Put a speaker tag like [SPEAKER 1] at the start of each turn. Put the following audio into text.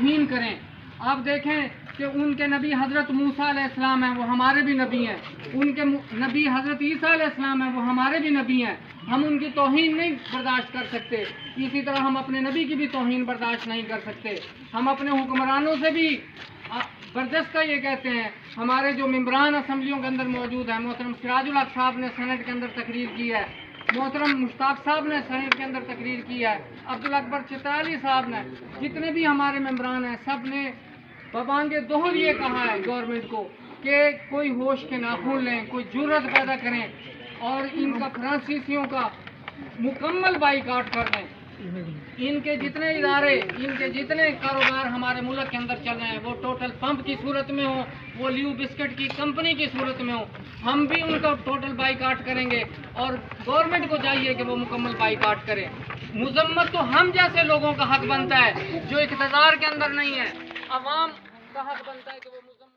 [SPEAKER 1] توہین کریں. آپ دیکھیں کہ ان کے نبی حضرت موسیٰ علیہ السلام ہیں، وہ ہمارے بھی نبی ہیں. ان کے نبی حضرت عیسیٰ علیہ السلام ہیں، وہ ہمارے بھی نبی ہیں. ہم ان کی توہین نہیں برداشت کر سکتے. اسی طرح ہم اپنے نبی کی بھی توہین برداشت نہیں کر سکتے. ہم اپنے حکمرانوں سے بھی بردست یہ کہتے ہیں. ہمارے جو ممبران اسمبلیوں کے اندر موجود ہیں، محترم سراج الحق صاحب نے سینٹ کے اندر تقریر کی ہے، محترم مشتاق صاحب نے سینٹ کے اندر تقریر کی ہے، عبدالاکبر چترالی صاحب نے، جتنے بھی ہمارے ممبران ہیں، سب نے ببانگ دوہل یہ کہا ہے گورنمنٹ کو کہ کوئی ہوش کے ناخن لیں، کوئی جرأت پیدا کریں اور ان کا فرانسیسیوں کا مکمل بائیکاٹ کر دیں. ان کے جتنے ادارے، ان کے جتنے کاروبار ہمارے ملک کے اندر چل رہے ہیں، وہ ٹوٹل پمپ کی صورت میں ہوں، وہ لیو بسکٹ کی کمپنی کی صورت میں ہوں، ہم بھی ان کا ٹوٹل بائیکاٹ کریں گے اور گورنمنٹ کو چاہیے کہ وہ مکمل بائیکاٹ کرے. مذمت تو ہم جیسے لوگوں کا حق بنتا ہے جو اقتدار کے اندر نہیں ہے. عوام کا حق بنتا ہے کہ وہ مذمت